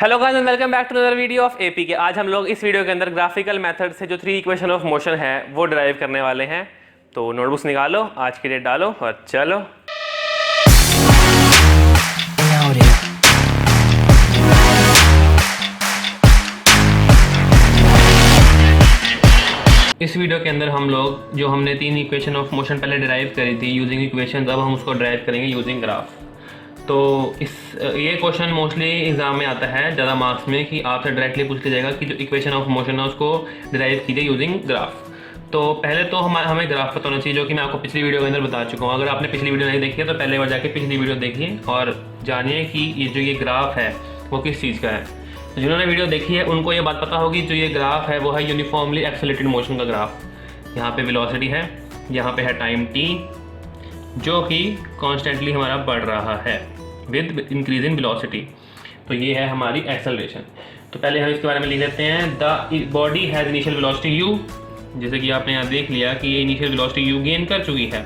Hello guys and welcome back to another video of AP के। आज हम लोग इस वीडियो के अंदर ग्राफिकल मेथड से जो 3 इक्वेशन ऑफ मोशन है वो डिराइव करने वाले हैं। तो नोटबुक्स निकालो, आज की डेट डालो और चलो। इस वीडियो के अंदर हम लोग जो हमने 3 इक्वेशन ऑफ मोशन पहले डिराइव करी थी यूजिंग इक्वेशंस, अब हम उसको डिराइव करेंगे यूजिंग ग्राफ। तो ये क्वेश्चन मोस्टली एग्जाम में आता है ज़्यादा मार्क्स में कि आपसे डायरेक्टली पूछ लिया जाएगा कि जो इक्वेशन ऑफ मोशन है उसको डिराइव कीजिए यूजिंग ग्राफ। तो पहले तो हमें ग्राफ पता होना चाहिए, जो कि मैं आपको पिछली वीडियो के अंदर बता चुका हूँ। अगर आपने पिछली वीडियो नहीं देखी है तो पहले बार जाके पिछली वीडियो देखिए और जानिए कि ये ग्राफ है वो किस चीज़ का है। तो जिन्होंने वीडियो देखी है उनको ये बात पता होगी, जो ये ग्राफ है वो है यूनिफॉर्मली एक्सेलरेटेड मोशन का ग्राफ। यहाँ पे वेलोसिटी है, यहाँ पे है टाइम t, जो कि कॉन्स्टेंटली हमारा बढ़ रहा है विद इंक्रीज इन वेलोसिटी। तो ये है हमारी एक्सेलरेशन। तो पहले हम इसके बारे में लिख लेते हैं। The body has initial velocity u, जैसे कि आपने यहाँ देख लिया कि ये इनिशियल वेलोसिटी u गेन कर चुकी है।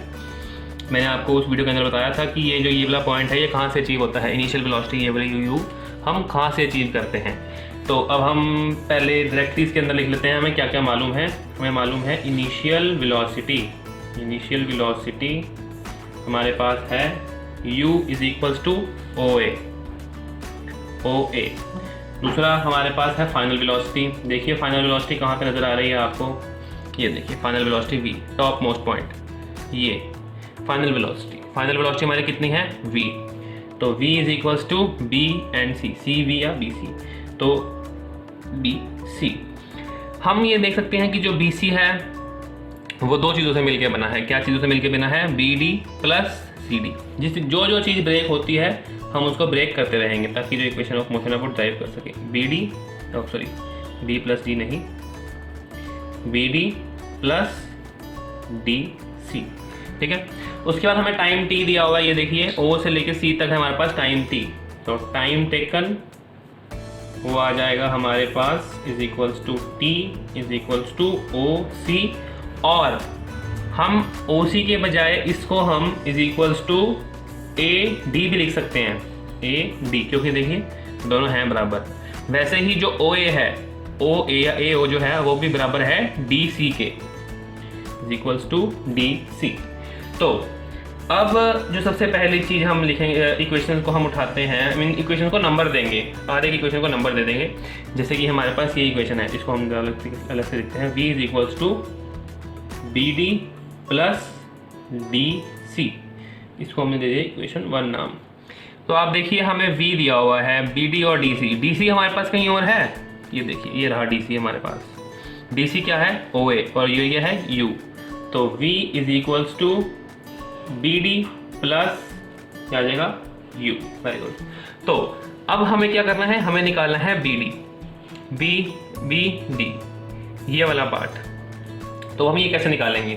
मैंने आपको उस वीडियो के अंदर बताया था कि ये वाला पॉइंट है ये कहाँ से अचीव होता है, इनिशियल वेलोसिटी ये वाली u हम कहाँ से अचीव करते हैं। तो अब हम पहले डायरेक्टली इसके अंदर लिख लेते हैं हमें क्या क्या मालूम है। हमें मालूम है इनिशियल वेलोसिटी हमारे पास है u is equals to OA। दूसरा हमारे पास है फाइनल वेलोसिटी। देखिए फाइनल वेलोसिटी कहाँ पे नज़र आ रही है आपको, ये देखिए final velocity v, top most point, ये फाइनल वेलोसिटी हमारी कितनी है v। तो v is equals to b and c v या bc, तो bc। हम ये देख सकते हैं कि जो bc है वो दो चीज़ों से मिलकर बना है। क्या चीज़ों से मिलकर बना है? bd plus cd। जो चीज़ ब्रेक होती है हम उसको ब्रेक करते रहेंगे ताकि जो इक्वेशन ऑफ मोशन है वो ड्राइव कर सके। b प्लस d नहीं, bd प्लस dc, ठीक है। उसके बाद हमें टाइम t दिया हुआ है, ये देखिए o से लेके c तक है हमारे पास टाइम t। तो टाइम टेकन वो आ जाएगा हमारे पास is equals to t is equals to OC, और हम OC के बजाय इसको हम इज इक्वल्स टू AD भी लिख सकते हैं, AD, क्योंकि देखिए दोनों हैं बराबर। वैसे ही जो OA है, OA या AO जो है वो भी बराबर है DC के, इज इक्वल्स टू DC। तो अब जो सबसे पहली चीज़ हम लिखेंगे, इक्वेशन को हम उठाते हैं, मीन इक्वेशन को नंबर देंगे, हर एक इक्वेशन को नंबर दे देंगे। जैसे कि हमारे पास ये इक्वेशन है, इसको हम अलग से लिखते हैं। v is equals to BD plus DC, इसको हमने दे दिया इक्वेशन 1 नाम। तो आप देखिए हमें v दिया हुआ है, BD और DC हमारे पास कहीं और है, ये देखिए ये रहा DC हमारे पास। DC क्या है? OA, और ये है U। तो v is equals to BD plus क्या आ जाएगा U। Very good. तो अब हमें क्या करना है, हमें निकालना है BD, ये वाला पार्ट। तो हम ये कैसे निकालेंगे?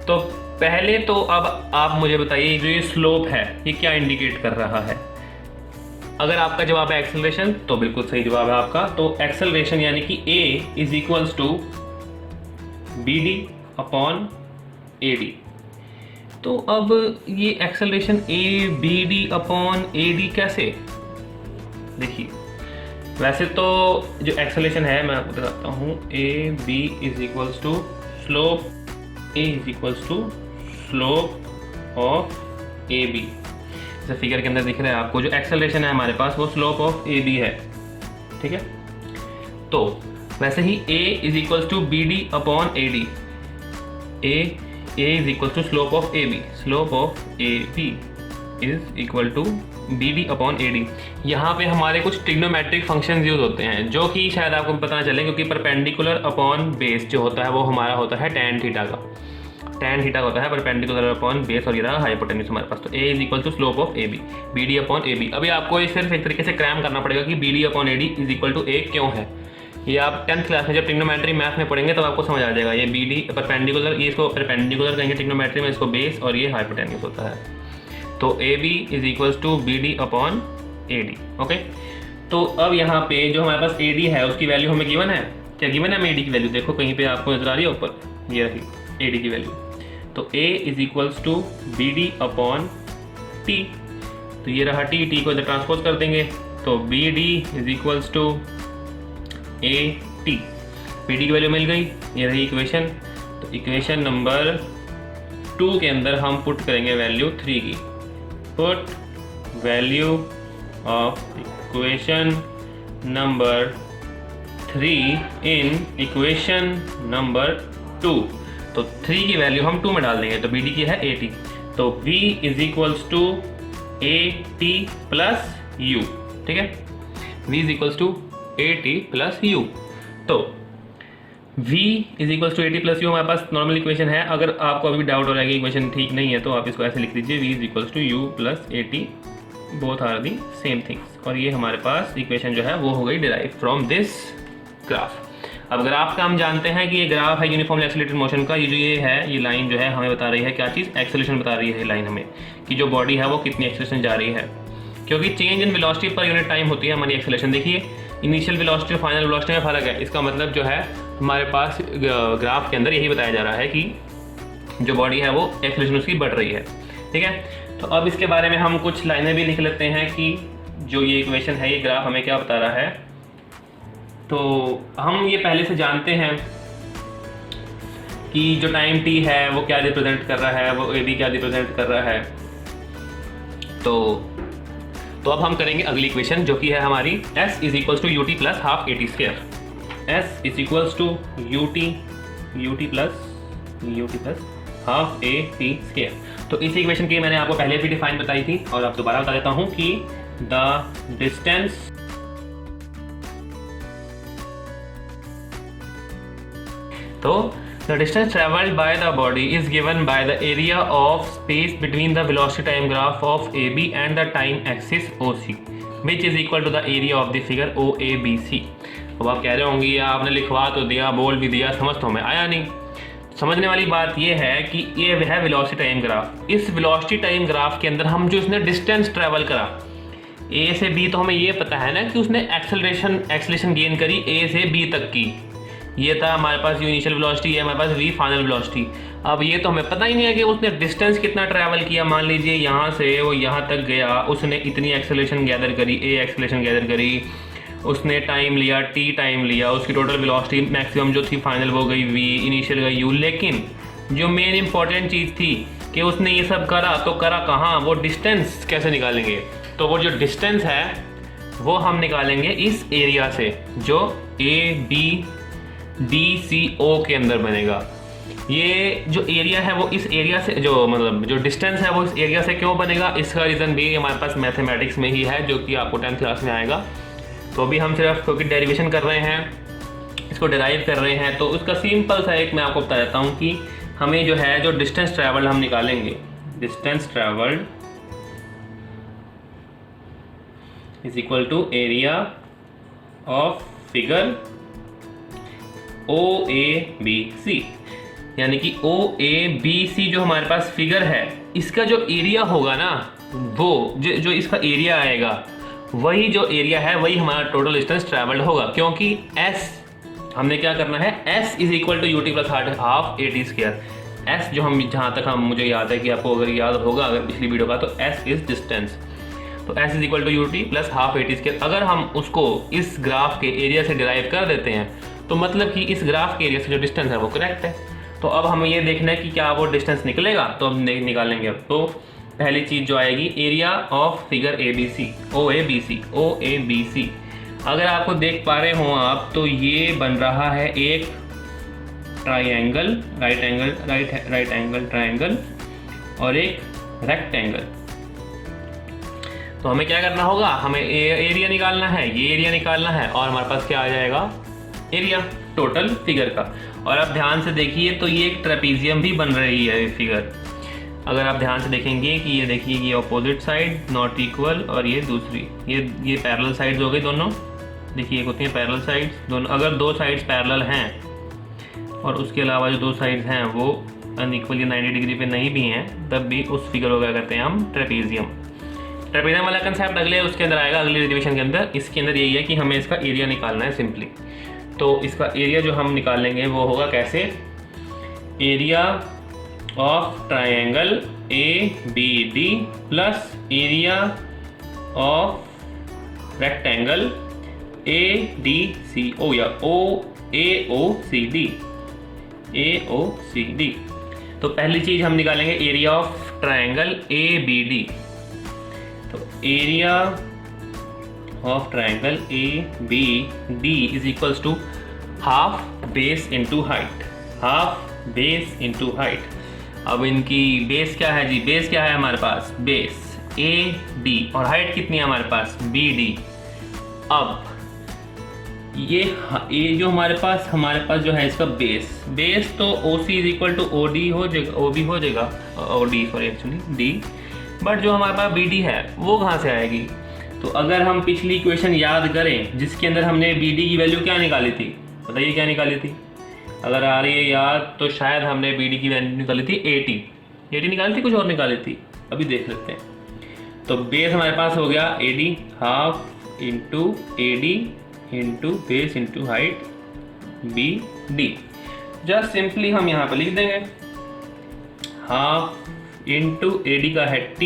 तो पहले तो अब आप मुझे बताइए जो ये स्लोप है ये क्या इंडिकेट कर रहा है। अगर आपका जवाब है एक्सेलरेशन तो बिल्कुल सही जवाब है आपका। तो एक्सेलरेशन यानी कि A is equals to BD upon AD। तो अब ये एक्सेलरेशन BD अपॉन AD कैसे? देखिए वैसे तो जो एक्सेलरेशन है मैं आपको बताता हूँ, AB is equals to slope, A is equals to slope of AB। जैसे फिगर के अंदर दिख रहा है आपको, जो एक्सेलरेशन है हमारे पास वो स्लोप ऑफ AB है, ठीक है। तो वैसे ही A is equals to BD upon AD, A is equal to slope of AB is equal to BD upon AD। यहाँ पे हमारे कुछ ट्रिग्नोमेट्रिक फंक्शंस यूज होते हैं जो कि शायद आपको पता ना चले, क्योंकि परपेंडिकुलर अपॉन बेस जो होता है वो हमारा होता है tan थीटा का। tan थीटा होता है परपेंडिकुलर अपॉन बेस, और ये रहा हाइपोटेन्यूज हमारे पास। तो A is equal to slope of AB, BD upon AB। अभी आपको सिर्फ एक तरीके से क्रैम करना पड़ेगा कि BD upon AD is equal to A क्यों है। ये आप 10th क्लास में जब ट्रिग्नोमेट्री मैथ में पढ़ेंगे तब आपको समझ आ जाएगा। ये BD परपेंडिकुलर, ये इसको परपेंडिकुलर कहेंगे ट्रिग्नोमेट्री में, इसको बेस, और ये हाइपोटेन्यूज होता है। तो AB is equals to BD upon AD, okay. तो अब यहाँ पे जो हमारे पास AD है उसकी वैल्यू हमें गिवन है। क्या गिवन है हमें AD की वैल्यू? देखो कहीं पे आपको नजर आ रही है ऊपर, ये रही AD की वैल्यू। तो A is equals to BD upon T। तो ये रहा T को इधर ट्रांसपोज कर देंगे तो B D is equals to A T, B D की वैल्यू मिल गई, ये रही इक्वेशन। तो इक्वेशन नंबर 2 के अंदर हम पुट करेंगे वैल्यू 3 की, put value of equation number 3 in equation number 2। तो 3 की वैल्यू हम 2 में डाल देंगे, तो बी डी की है ए टी, तो v is equals to A T plus U, ठीक है, v is equals to A T plus U. तो v is equals to A T plus U हमारे पास नॉर्मल इक्वेशन है। अगर आपको अभी डाउट हो रहा है कि इक्वेशन ठीक नहीं है तो आप इसको ऐसे लिख दीजिए, v is equals to U plus A T, both are the same things. और ये हमारे पास इक्वेशन जो है वो हो गई डिराइव फ्रॉम दिस ग्राफ। अब ग्राफ का हम जानते हैं कि ये ग्राफ है यूनिफॉर्मली एक्सेलरेटेड मोशन का। ये जो ये है, ये लाइन जो है हमें बता रही है क्या चीज़, एक्सेलरेशन बता रही है लाइन हमें कि जो बॉडी है वो कितनी एक्सेलरेशन जा रही है, क्योंकि change in velocity per unit time होती है हमारी एक्सेलरेशन। देखिए इनिशियल वेलोसिटी और फाइनल वेलोसिटी में फ़र्क है, इसका मतलब जो है हमारे पास ग्राफ के अंदर यही बताया जा रहा है कि जो बॉडी है वो एक्सेलरेशन उसकी बढ़ रही है, ठीक है। तो अब इसके बारे में हम कुछ लाइनें भी लिख लेते हैं कि जो ये इक्वेशन है, ये ग्राफ हमें क्या बता रहा है। तो हम ये पहले से जानते हैं कि जो टाइम t है वो क्या रिप्रेजेंट कर रहा है, वो ए बी क्या रिप्रेजेंट कर रहा है। तो अब हम करेंगे अगली इक्वेशन जो कि है हमारी s is equals to U T plus half A T square, s is equals to U T plus half A T square. तो इस इक्वेशन की मैंने आपको पहले भी डिफाइन बताई थी और अब दोबारा बता देता हूँ कि द डिस्टेंस तो the distance traveled by the body is given by the area of space between the velocity time graph of AB and the time axis OC, which is equal to the area of the figure OABC। अब आप कह रहे होंगे या आपने लिखवा तो दिया, बोल भी दिया, समझ तो हमें आया नहीं। समझने वाली बात यह है कि ये है वेलोसिटी टाइम ग्राफ। इस वेलोसिटी टाइम ग्राफ के अंदर हम जो इसने डिस्टेंस ट्रेवल करा ए से बी, तो हमें ये पता है ना कि उसने एक्सेलरेशन गेन करी ए से बी तक की। ये था हमारे पास जो इनिशियल वेलोसिटी है, हमारे पास v फाइनल वेलोसिटी। अब ये तो हमें पता ही नहीं है कि उसने डिस्टेंस कितना ट्रैवल किया। मान लीजिए यहाँ से वो यहाँ तक गया, उसने इतनी एक्सेलरेशन गैदर करी, a एक्सेलरेशन गैदर करी, उसने टाइम लिया, t टाइम लिया, उसकी टोटल वेलोसिटी मैक्सिमम जो थी फाइनल वो गई v, इनिशियल गई u। लेकिन जो मेन इंपॉर्टेंट चीज़ थी कि उसने ये सब करा, तो करा कहाँ, वो डिस्टेंस कैसे निकालेंगे। तो वो जो डिस्टेंस है वो हम निकालेंगे इस एरिया से जो ABDCO के अंदर बनेगा। ये जो एरिया है वो इस एरिया से, जो मतलब जो डिस्टेंस है वो इस एरिया से क्यों बनेगा, इसका रीज़न भी हमारे पास मैथमेटिक्स में ही है, जो कि आपको 10th क्लास में आएगा। तो अभी हम सिर्फ क्योंकि डेरिवेशन कर रहे हैं, इसको डिराइव कर रहे हैं, तो उसका सिंपल सा एक मैं आपको बता देता हूँ कि हमें जो है जो डिस्टेंस ट्रैवल्ड हम निकालेंगे, distance travelled is equal to area of figure OABC, यानी कि OABC जो हमारे पास फिगर है, इसका जो एरिया होगा ना, वो जो इसका एरिया आएगा, वही जो एरिया है वही हमारा टोटल डिस्टेंस ट्रैवल्ड होगा। क्योंकि S हमने क्या करना है, S is equal to U T plus half A T square. S जो हम जहाँ तक हम मुझे याद है कि आपको अगर याद होगा अगर पिछली वीडियो का, तो S इज डिस्टेंस, तो S is equal to U T plus half A T square. अगर हम उसको इस ग्राफ के एरिया से डिराइव कर देते हैं तो मतलब कि इस ग्राफ के एरिया से जो डिस्टेंस है वो करेक्ट है। तो अब हमें ये देखना है कि क्या वो डिस्टेंस निकलेगा, तो हम निकालेंगे। अब तो पहली चीज़ जो आएगी, एरिया ऑफ फिगर OABC। अगर आपको देख पा रहे हो आप, तो ये बन रहा है एक ट्राइंगल, राइट एंगल ट्राइंगल और एक रेक्टेंगल। तो हमें क्या करना होगा, हमें एरिया निकालना है, ये एरिया निकालना है, और हमारे पास क्या आ जाएगा, एरिया टोटल फिगर का। और आप ध्यान से देखिए तो ये एक ट्रेपीजियम भी बन रही है ये फिगर। अगर आप ध्यान से देखेंगे कि ये देखिए, ये अपोजिट साइड नॉट इक्वल, और ये दूसरी, ये पैरेलल साइड्स हो गई दोनों। देखिए एक होती हैं पैरेलल साइड्स दोनों। अगर दो साइड्स पैरेलल हैं और उसके अलावा जो दो साइड्स हैं वो अनइक्वल या 90 डिग्री पे नहीं भी हैं, तब भी उस फिगर को क्या करते हैं हम, ट्रेपीजियम वाला कंसेप्ट अगले उसके अंदर आएगा, अगली रिविजन के अंदर। इसके अंदर यही है कि हमें इसका एरिया निकालना है सिंपली। तो इसका एरिया जो हम निकालेंगे वो होगा कैसे, area of triangle ABD plus area of rectangle ADCO या AOCD। तो पहली चीज हम निकालेंगे एरिया ऑफ ट्रायंगल ABD। तो area of triangle ABD is equals to half base into height. Half base into height. अब इनकी बेस क्या है जी? बेस क्या है हमारे पास? बेस AD और हाइट कितनी है हमारे पास? BD। अब ये जो हमारे पास जो है इसका बेस तो OC is equal to OD हो जाएगा, OB हो जाएगा, OD sorry actually D। But जो हमारे पास BD है वो कहाँ से आएगी? तो अगर हम पिछली इक्वेशन याद करें जिसके अंदर हमने BD की वैल्यू क्या निकाली थी, बताइए क्या निकाली थी? अगर आ रही है याद तो शायद हमने BD की वैल्यू निकाली थी 80 निकाली थी, कुछ और निकाली थी, अभी देख लेते हैं। तो बेस हमारे पास हो गया AD, half into AD into base into height BD। Just simply हम यहाँ पर लिख देंगे हाफ इंटू AD का है T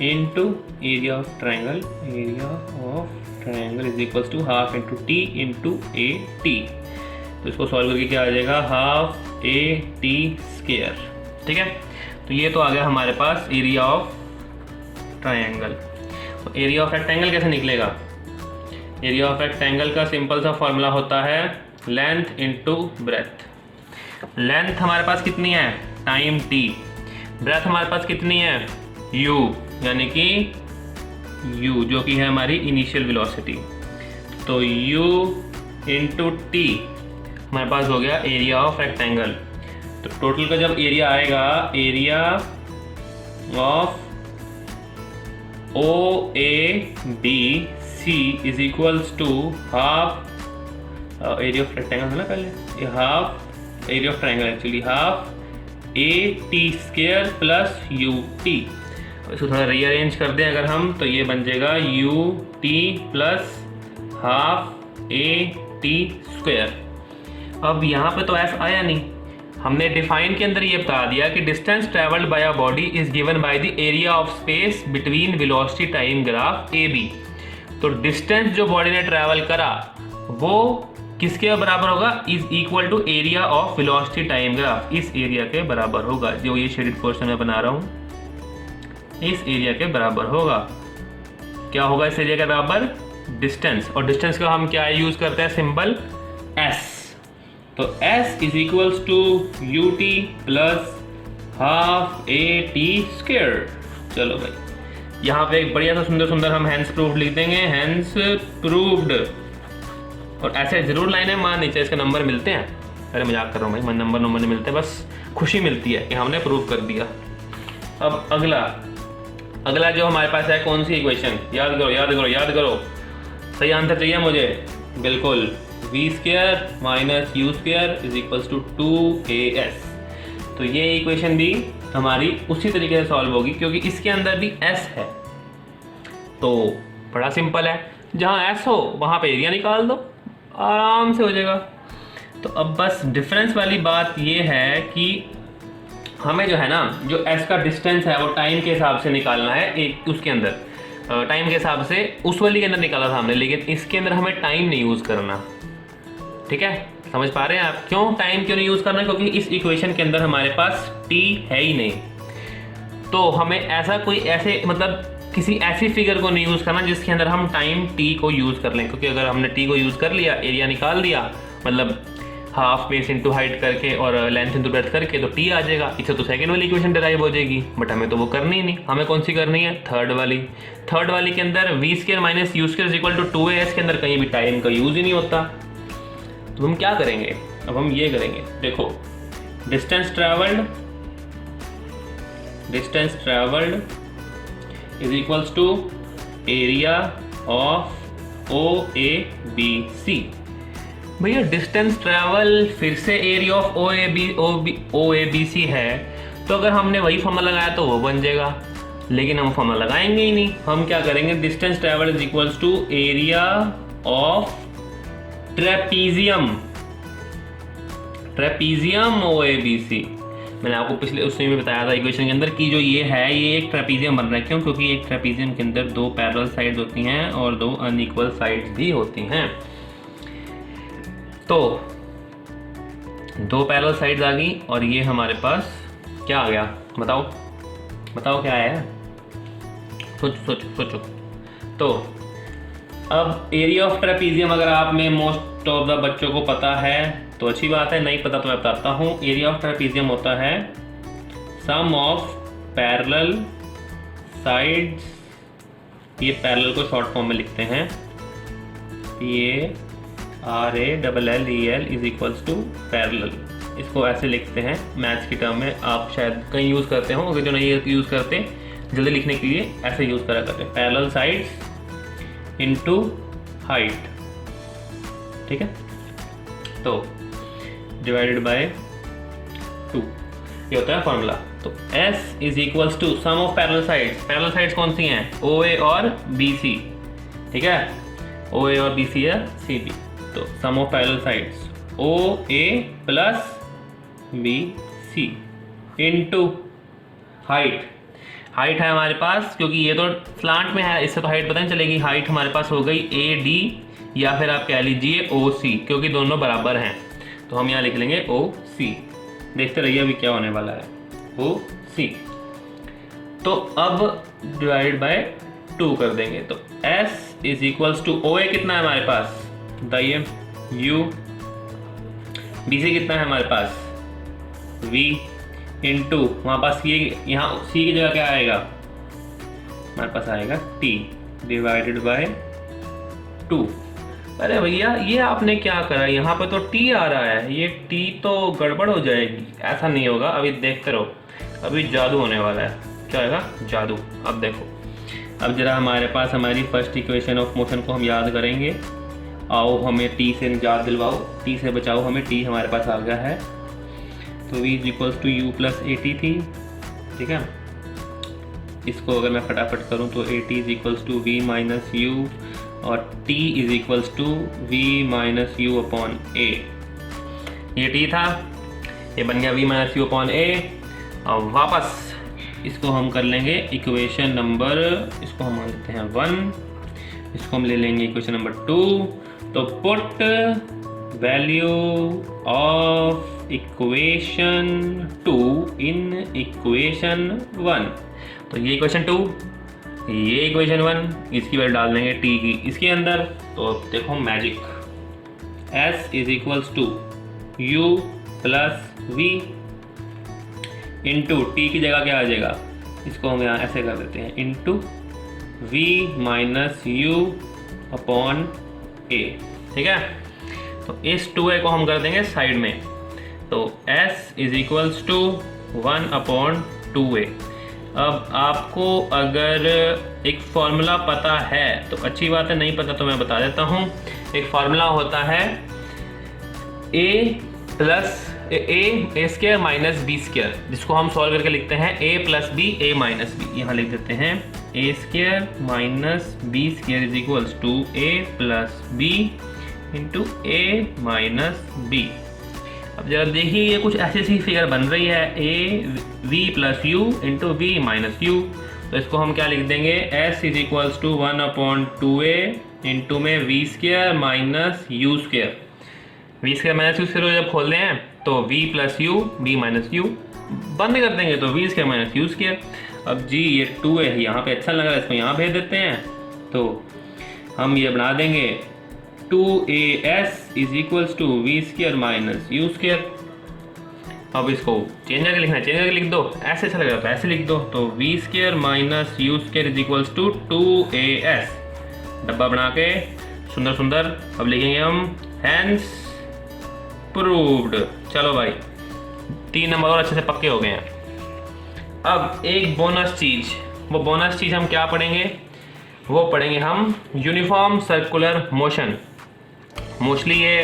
into area of triangle. Area of triangle is equals to half into T into AT। तो इसको सॉल्व करके क्या आ जाएगा? Half AT square. ठीक है, तो ये तो आ गया हमारे पास एरिया ऑफ ट्रायंगल। तो एरिया ऑफ रेक्टेंगल कैसे निकलेगा? एरिया ऑफ रेक्टेंगल का सिंपल सा फॉर्मूला होता है लेंथ इंटू ब्रेथ। लेंथ हमारे पास कितनी है? Time T। ब्रेथ हमारे पास कितनी है? U, यानी कि U जो कि है हमारी इनिशियल वेलोसिटी। तो U इंटू T हमारे पास हो गया एरिया ऑफ रेक्टेंगल। तो टोटल का जब एरिया आएगा, area of OABC is equals to half area of rectangle है ना पहले, half area of triangle actually half AT square plus UT। इसको थोड़ा रीअरेंज कर दें अगर हम, तो ये बन जाएगा UT plus half AT square. अब यहाँ पे तो F आया नहीं, हमने डिफाइन के अंदर ये बता दिया कि distance travelled by a body is given by the area of space between velocity time graph AB। तो डिस्टेंस जो बॉडी ने ट्रैवल करा वो किसके बराबर होगा? Is equal to area of velocity time graph. इस एरिया के बराबर होगा, जो ये शेडेड पोर्शन में बना रहा हूँ इस एरिया के बराबर होगा। क्या होगा इस एरिया के बराबर? डिस्टेंस। और डिस्टेंस का हम क्या यूज करते हैं? Symbol S। तो S is equals to UT plus half AT square. चलो भाई, यहाँ पे एक बढ़िया सा सुंदर हम हैंस प्रूव्ड लिख देंगे, हैंस प्रूव्ड। और ऐसे जरूर लाइनें मान नीचे इसके नंबर मिलते हैं। अरे मजाक कर रहा हूँ भाई, नंबर नहीं मिलते, बस खुशी मिलती है कि हमने प्रूव कर दिया। अब अगला जो हमारे पास है कौन सी इक्वेशन? याद करो। सही आंसर चाहिए मुझे, बिल्कुल। V square minus U square is equals to 2AS। तो ये इक्वेशन भी हमारी उसी तरीके से सॉल्व होगी क्योंकि इसके अंदर भी S है। तो बड़ा सिंपल है, जहाँ S हो वहाँ पे एरिया निकाल दो, आराम से हो जाएगा। तो अब बस डिफरेंस वाली बात ये है कि हमें जो है ना, जो S का डिस्टेंस है वो टाइम के हिसाब से निकालना है। एक उसके अंदर टाइम के हिसाब से उस वाली के अंदर निकाला था हमने, लेकिन इसके अंदर हमें टाइम नहीं यूज़ करना। ठीक है, समझ पा रहे हैं आप? क्यों टाइम क्यों नहीं यूज़ करना? क्योंकि इस इक्वेशन के अंदर हमारे पास T है ही नहीं। तो हमें ऐसे मतलब किसी ऐसी फिगर को नहीं यूज़ करना जिसके अंदर हम टाइम T को यूज़ कर लें, क्योंकि अगर हमने T को यूज़ कर लिया, एरिया निकाल दिया, मतलब हाफ बेस इंटू हाइट करके और लेंथ इंटू ब्रेथ करके, तो T आ जाएगा। इससे तो सेकंड वाली इक्वेशन डिराइव हो जाएगी, बट हमें तो वो करनी ही नहीं। हमें कौन सी करनी है? थर्ड वाली के अंदर V square minus U square is equal to 2AS के अंदर कहीं भी टाइम का यूज़ ही नहीं होता। तो हम क्या करेंगे? अब हम ये करेंगे, देखो, distance travelled is equals to area of OABC। भैया डिस्टेंस ट्रैवल फिर से एरिया ऑफ OABC है, तो अगर हमने वही फॉर्मूला लगाया तो वो बन जाएगा, लेकिन हम फॉर्मूला लगाएंगे ही नहीं। हम क्या करेंगे? Distance travel is equals to area of trapezium OABC। मैंने आपको पिछले उसमें भी बताया था इक्वेशन के अंदर कि जो ये है ये एक ट्रेपीजियम बन रहा है। क्यों? क्योंकि एक ट्रेपीजियम के अंदर 2 पैरेलल साइड्स होती हैं और 2 अनइक्वल साइड्स भी होती हैं। तो 2 पैरेलल साइड्स आ गई और ये हमारे पास क्या आ गया? बताओ बताओ क्या आया? सोचो। तो अब एरिया ऑफ ट्रेपीजियम अगर आप में मोस्ट ऑफ द बच्चों को पता है तो अच्छी बात है, नहीं पता तो मैं बताता हूँ। एरिया ऑफ ट्रेपीजियम होता है सम ऑफ पैरेलल साइड्स, ये पैरेलल को शॉर्ट फॉर्म में लिखते हैं PARALLEL is equals to parallel. इसको ऐसे लिखते हैं मैथ्स की टर्म में, आप शायद कहीं यूज़ करते हो, अगर जो नहीं यूज़ करते जल्दी लिखने के लिए ऐसे यूज़ करा करते हैं, पैरेलल साइड्स इनटू हाइट। ठीक है, तो डिवाइडेड बाय 2 ये होता है फॉर्मूला। तो S is equals to sum of parallel sides. Parallel sides कौन सी हैं? OA और BC। ठीक है, OA और BC है CB। तो sum of parallel sides OA plus BC into height. Height है हमारे पास, क्योंकि ये तो स्लांट में है, इससे तो हाइट पता नहीं चलेगी। हाइट हमारे पास हो गई AD या फिर आप कह लीजिए OC, क्योंकि दोनों बराबर हैं तो हम यहाँ लिख लेंगे OC। देखते रहिए अभी क्या होने वाला है, OC। तो अब डिवाइड बाय 2 कर देंगे। तो S is equals to OA कितना है हमारे पास? बताइए। U। BC कितना है हमारे पास? V इंटू हमारे पास ये यहाँ C की जगह क्या आएगा? हमारे पास आएगा T डिवाइडेड बाय 2। अरे भैया ये आपने क्या करा? यहाँ पे तो T आ रहा है, ये T तो गड़बड़ हो जाएगी। ऐसा नहीं होगा, अभी देखते रहो, अभी जादू होने वाला है। क्या होगा? जादू। अब देखो, अब जरा हमारे पास हमारी फर्स्ट इक्वेशन ऑफ मोशन को हम याद करेंगे। आओ हमें T से याद दिलवाओ, T से बचाओ हमें। T हमारे पास आ गया है, तो V is equals to U plus AT थी। ठीक है, इसको अगर मैं फटाफट करूँ तो AT is equals to V minus U और T is equals to V minus U upon A। ये T था, ये बन गया V minus U upon A। अब वापस इसको हम कर लेंगे इक्वेशन नंबर, इसको हम मान लेते हैं 1, इसको हम ले लेंगे इक्वेशन नंबर 2। तो put value of equation 2 in equation 1। तो ये इक्वेशन 2, ये इक्वेशन 1, इसकी वैल्यू डाल देंगे T की इसके अंदर। तो देखो magic, S is equals to U plus V into T की जगह क्या आ जाएगा? इसको हम यहाँ ऐसे कर देते हैं, into V minus U upon A। ठीक है, तो इस 2A को हम कर देंगे साइड में। तो S is equals to 1 upon 2A। अब आपको अगर एक फार्मूला पता है तो अच्छी बात है, नहीं पता तो मैं बता देता हूँ। एक फार्मूला होता है A plus A square minus B square, जिसको हम सॉल्व करके लिखते हैं A plus B A minus B. यहाँ लिख देते हैं A square minus B square is equals to A plus B into A minus B. अब जरा देखिए ये कुछ ऐसी सी फिगर बन रही है, A V plus U into V minus U. तो इसको हम क्या लिख देंगे? S is equals to 1 upon 2A into में V square minus U square. V square minus U square जब खोलते हैं तो V plus U B minus U, बंद कर देंगे तो V square minus U square. अब जी ये 2A है यहाँ पे अच्छा लग रहा है, इसको यहाँ भेज देते हैं। तो हम ये बना देंगे 2AS is equals to V square minus U square. अब इसको चेंज करके लिखना है, चेंज करके लिख दो, ऐसे अच्छा लग रहा था ऐसे लिख दो। तो V square minus U square is equals to 2AS। डब्बा बना के सुंदर सुंदर अब लिखेंगे हम हैंस प्रूव्ड। चलो भाई 3 नंबर और अच्छे से पक्के हो गए हैं। अब एक बोनस चीज़, वो बोनस चीज़ हम क्या पढ़ेंगे? वो पढ़ेंगे हम यूनिफॉर्म सर्कुलर मोशन। मोस्टली ये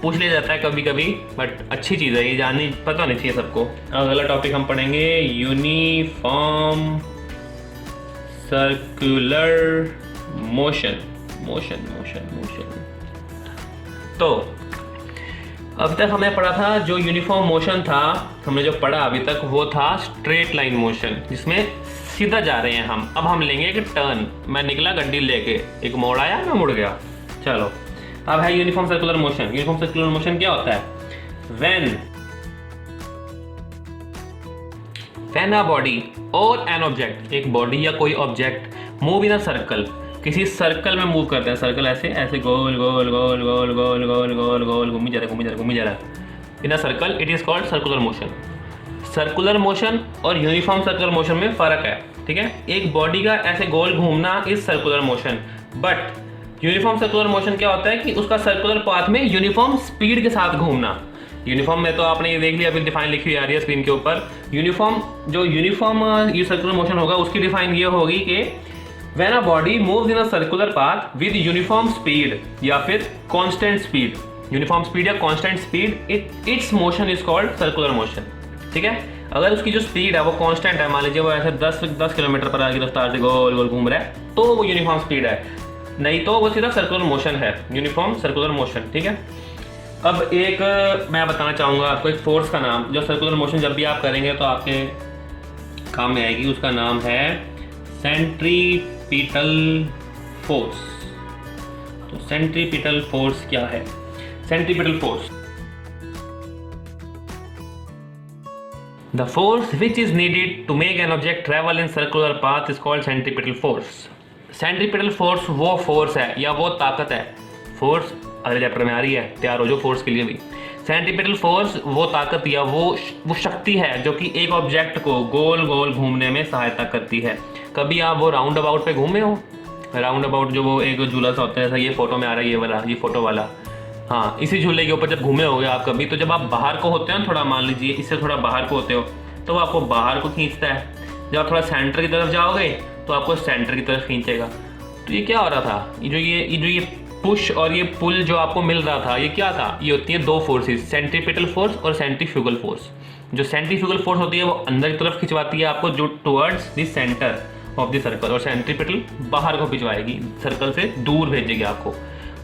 पूछ लिया जाता है कभी कभी, बट अच्छी चीज़ है ये, जाननी पता नहीं चाहिए सबको। अगला टॉपिक हम पढ़ेंगे uniform circular motion. Motion motion motion. तो अब तक हमने पढ़ा था जो यूनिफॉर्म मोशन था, हमने जो पढ़ा अभी तक वो था स्ट्रेट लाइन मोशन, जिसमें सीधा जा रहे हैं हम। अब हम लेंगे एक टर्न, मैं निकला गड्डी लेके, एक मोड़ आया, मैं मुड़ गया। चलो अब है uniform circular motion. Uniform circular motion क्या होता है? व्हेन अ बॉडी और एन ऑब्जेक्ट, एक बॉडी या कोई object move in a circle, किसी सर्कल में मूव करते हैं। सर्कल ऐसे ऐसे गोल गोल गोल गोल गोल गोल गोल गोल घूमी जा रहा है, घूमी जा रहा है, घूमी जा रहा है in a circle, it is called circular motion. Circular motion और यूनिफॉर्म सर्कुलर मोशन में फ़र्क है, ठीक है। एक बॉडी का ऐसे गोल घूमना is circular motion, but uniform circular motion क्या होता है कि उसका सर्कुलर पाथ में यूनिफॉर्म स्पीड के साथ घूमना। यूनिफॉर्म में तो आपने ये देख लिया, अभी डिफाइन लिखी हुई आ रही है स्क्रीन के ऊपर। यूनिफॉर्म ये सर्कुलर मोशन होगा उसकी डिफाइन ये होगी कि when a body moves in a circular path with uniform speed या फिर कांस्टेंट स्पीड, यूनिफॉर्म स्पीड या constant speed, it's motion is called circular motion, ठीक है। अगर उसकी जो स्पीड है वो कांस्टेंट है, मान लीजिए वो ऐसे 10 किलोमीटर पर आगे रफ्तार से गोल गोल घूम रहा है, तो वो यूनिफॉर्म स्पीड है, नहीं तो वो सीधा सर्कुलर मोशन है, यूनिफॉर्म सर्कुलर मोशन, ठीक है। अब एक मैं बताना चाहूँगा आपको एक फोर्स का नाम, जो सर्कुलर मोशन जब भी आप करेंगे तो आपके काम में आएगी, उसका नाम है सेंट्रीपिटल फोर्स। तो सेंट्रीपिटल फोर्स क्या है? Centripetal force, the force which is needed to make an object travel in circular path is called centripetal force. सेंट्रीपिटल फोर्स वो फोर्स है या वो ताकत है, फोर्स अगले चैप्टर में आ रही है, तैयार हो जो फोर्स के लिए भी। सेंट्रीपिटल फोर्स वो ताकत या वो शक्ति है जो कि एक ऑब्जेक्ट को गोल गोल घूमने में सहायता करती है। कभी आप वो राउंड अबाउट पे घूमे हो? राउंड अबाउट जो वो एक झूला सा होता है, जैसा ये फोटो में आ रहा है, ये फोटो वाला, हाँ, इसी झूले के ऊपर जब घूमे होगे आप कभी, तो जब आप बाहर को होते हो थोड़ा, मान लीजिए इससे थोड़ा बाहर को होते हो तो वो आपको बाहर को खींचता है। जब आप थोड़ा सेंटर की तरफ जाओगे तो आपको सेंटर की तरफ खींचेगा। तो ये क्या हो रहा था? ये पुश और ये पुल जो आपको मिल रहा था, ये क्या था? ये होती है दो फोर्सेस, सेंट्रीपिटल फोर्स और सेंट्रीफ्यूगल फोर्स। जो सेंट्रीफ्यूगल फोर्स होती है वो अंदर की तरफ खिंचवाती है आपको, जो towards the centre of the circle, और सेंट्रीपिटल बाहर को खिंचवाएगी, सर्कल से दूर भेजेगी आपको।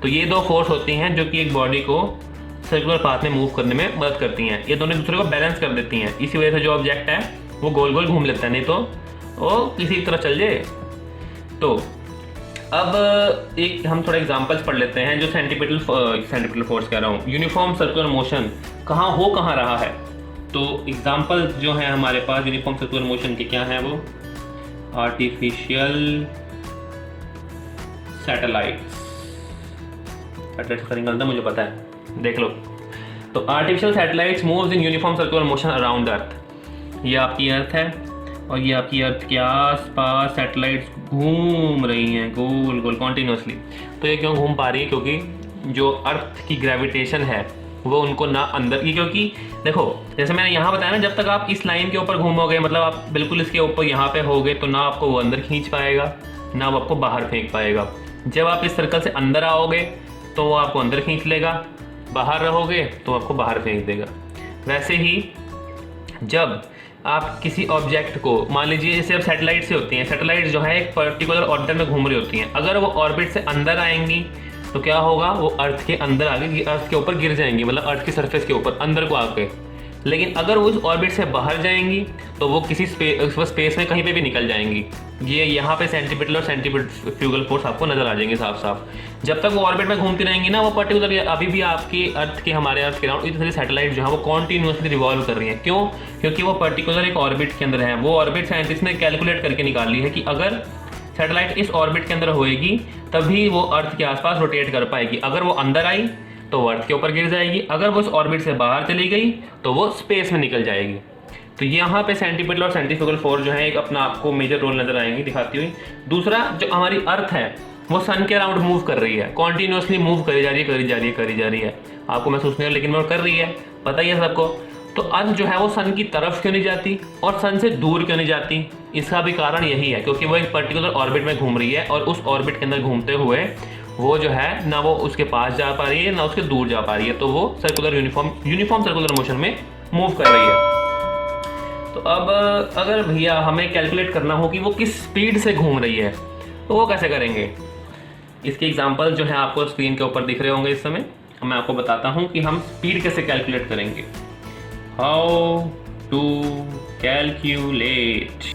तो ये दो फोर्स होती हैं जो कि एक बॉडी को सर्कुलर पाथ में मूव करने में मदद करती हैं। ये दोनों दूसरे को बैलेंस कर देती हैं, इसी वजह से जो ऑब्जेक्ट है वो गोल गोल घूम लेता है, नहीं तो वो किसी तरह चल जाए। तो अब एक हम थोड़ा एग्जांपल्स पढ़ लेते हैं जो सेंट्रीपिटल फोर्स कह रहा हूँ, यूनिफॉर्म सर्कुलर मोशन कहाँ रहा है। तो एग्जांपल जो है हमारे पास यूनिफॉर्म सर्कुलर मोशन के क्या हैं, वो आर्टिफिशियल सैटेलाइट्स, निकलता मुझे पता है, देख लो। तो artificial satellites moves in uniform circular motion around earth. ये आपकी अर्थ है और ये आपकी अर्थ के आसपास सैटेलाइट्स घूम रही हैं गोल गोल कॉन्टिन्यूसली। तो ये क्यों घूम पा रही है? क्योंकि जो अर्थ की ग्रेविटेशन है वो उनको ना अंदर, ये क्योंकि देखो जैसे मैंने यहाँ बताया ना, जब तक आप इस लाइन के ऊपर घूमोगे, मतलब आप बिल्कुल इसके ऊपर यहाँ पे होगे, तो ना आपको वो अंदर खींच पाएगा ना वो आपको बाहर फेंक पाएगा। जब आप इस सर्कल से अंदर आओगे तो वो आपको अंदर खींच लेगा, बाहर रहोगे तो आपको बाहर फेंक देगा। वैसे ही जब आप किसी ऑब्जेक्ट को, मान लीजिए जैसे अब सैटेलाइट से होती हैं, सैटेलाइट जो है एक पर्टिकुलर ऑर्डर में घूम रही होती हैं, अगर वो ऑर्बिट से अंदर आएंगी तो क्या होगा, वो अर्थ के अंदर आगे अर्थ के ऊपर गिर जाएंगी, मतलब अर्थ की सरफेस के ऊपर अंदर को आके। लेकिन अगर वो उस ऑर्बिट से बाहर जाएंगी तो वो किसी स्पेस में कहीं पे भी निकल जाएंगी। ये यहाँ पे सेंट्रीपिटल और सेंट्रीफ्यूगल फोर्स आपको नजर आ जाएंगे साफ साफ। जब तक वो ऑर्बिट में घूमती रहेंगी ना, वो पर्टिकुलर अभी भी आपके अर्थ के, हमारे अर्थ के अराउंड इतनी सैटेलाइट जो है वो कॉन्टिन्यूसली रिवॉल्व कर रही है। क्यों? क्योंकि वो पर्टिकुलर एक ऑर्बिट के अंदर है। वो ऑर्बिट साइंटिस्ट ने कैलकुलेट करके निकाल ली है कि अगर सैटेलाइट इस ऑर्बिट के अंदर होएगी तभी वो अर्थ के आसपास रोटेट कर पाएगी। अगर वो अंदर आई तो वो अर्थ के ऊपर गिर जाएगी, अगर वो उस ऑर्बिट से बाहर चली गई तो वो स्पेस में निकल जाएगी। तो यहाँ पे सेंट्रीपिटल और सेंट्रीफ्यूगल फोर्स जो है एक अपना आपको मेजर रोल नजर आएंगी दिखाती हुई। दूसरा, जो हमारी अर्थ है वो सन के अराउंड मूव कर रही है, कॉन्टिन्यूसली मूव करी जा रही है। आपको महसूस नहीं हो लेकिन वो कर रही है, पता ही है सबको। तो अर्थ जो है वो सन की तरफ क्यों नहीं जाती और सन से दूर क्यों नहीं जाती? इसका भी कारण यही है क्योंकि वो एक पर्टिकुलर ऑर्बिट में घूम रही है और उस ऑर्बिट के अंदर घूमते हुए वो जो है ना वो उसके पास जा पा रही है ना उसके दूर जा पा रही है, तो वो सर्कुलर यूनिफॉर्म सर्कुलर मोशन में मूव कर रही है। तो अब अगर भैया हमें कैलकुलेट करना हो कि वो किस स्पीड से घूम रही है तो वो कैसे करेंगे? इसके एग्जांपल जो है आपको स्क्रीन के ऊपर दिख रहे होंगे इस समय। मैं आपको बताता हूँ कि हम स्पीड कैसे कैलकुलेट करेंगे। हाउ टू कैलकुलेट,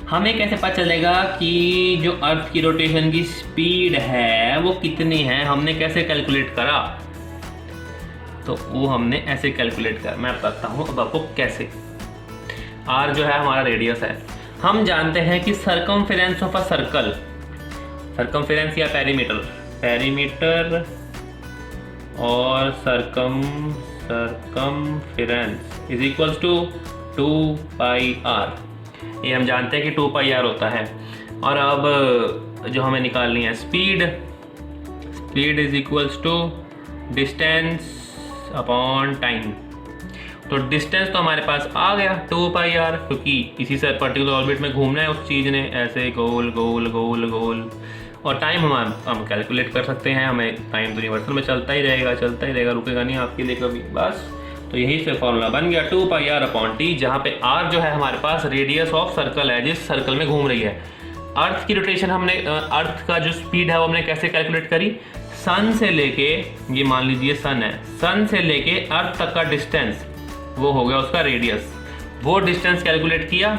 हमें कैसे पता चलेगा कि जो अर्थ की रोटेशन की स्पीड है वो कितनी है, हमने कैसे कैलकुलेट करा। तो वो हमने ऐसे कैलकुलेट कर, मैं बताता हूँ अब आपको कैसे। आर जो है हमारा रेडियस है, हम जानते हैं कि circumference of a circle, circumference या पेरीमीटर, पेरीमीटर और circumference is equals to 2 pi R. ये हम जानते हैं कि 2 पाई आर होता है। और अब जो हमें निकालनी है speed, speed is equals to distance upon time. तो डिस्टेंस तो हमारे पास आ गया 2 पाई आर, क्योंकि इसी से पर्टिकुलर ऑर्बिट में घूमना है उस चीज़ ने, ऐसे गोल गोल गोल गोल। और टाइम हम कैलकुलेट कर सकते हैं, हमें टाइम तो यूनिवर्सल में चलता ही रहेगा, रुकेगा नहीं आपके लिए कभी, बस। तो यही से फॉर्मूला बन गया 2 पाई आर अपॉन टी, जहाँ पे आर जो है हमारे पास रेडियस ऑफ सर्कल है जिस सर्कल में घूम रही है। अर्थ की रोटेशन हमने, अर्थ का जो स्पीड है वो हमने कैसे कैलकुलेट करी, सन से लेके, ये मान लीजिए सन है, सन से लेके अर्थ तक का डिस्टेंस वो हो गया उसका रेडियस, वो डिस्टेंस कैलकुलेट किया।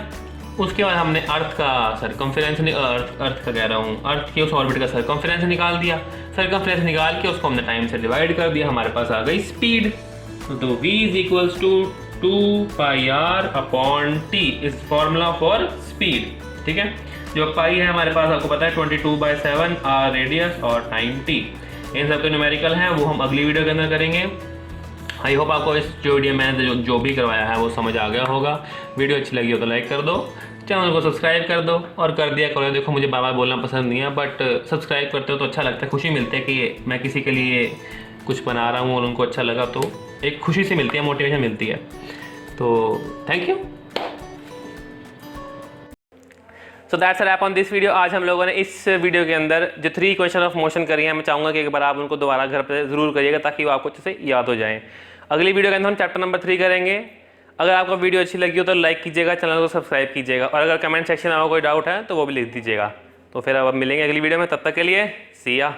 उसके बाद हमने अर्थ का सर्कमफेरेंस, अर्थ का कह रहा हूँ, अर्थ के उस ऑर्बिट का सर्कमफेरेंस निकाल दिया, सर्कमफेरेंस निकाल के उसको हमने टाइम से डिवाइड कर दिया, हमारे पास आ गई स्पीड। तो v is equals to 2 pi R upon T is formula for speed. ठीक है, जो पाई है हमारे पास आपको पता है 22/7 आर रेडियस और टाइम टी, इन सब के न्यूमेरिकल हैं, वो हम अगली वीडियो के अंदर करेंगे। आई होप आपको इस जो वीडियो मैंने जो भी करवाया है वो समझ आ गया होगा। वीडियो अच्छी लगी हो तो लाइक कर दो, चैनल को सब्सक्राइब कर दो और कर दिया करो। देखो मुझे बार बार बोलना पसंद नहीं है, बट सब्सक्राइब करते हो तो अच्छा लगता है, खुशी मिलती है कि मैं किसी के लिए कुछ बना रहा हूँ और उनको अच्छा लगा, तो एक खुशी सी मिलती है, मोटिवेशन मिलती है। तो thank you. So that's a wrap on this video. आज हम लोगों ने इस वीडियो के अंदर जो 3 क्वेश्चन ऑफ मोशन करी हैं, मैं चाहूँगा कि एक बार आप उनको दोबारा घर पर ज़रूर करिएगा ताकि वो आपको अच्छे से याद हो जाएं। अगली वीडियो के अंदर हम चैप्टर नंबर 3 करेंगे। अगर आपको वीडियो अच्छी लगी हो तो लाइक कीजिएगा, चैनल को सब्सक्राइब कीजिएगा, और अगर कमेंट सेक्शन में आपको कोई डाउट है तो वो भी लिख दीजिएगा। तो फिर अब मिलेंगे अगली वीडियो में, तब तक के लिए सी या।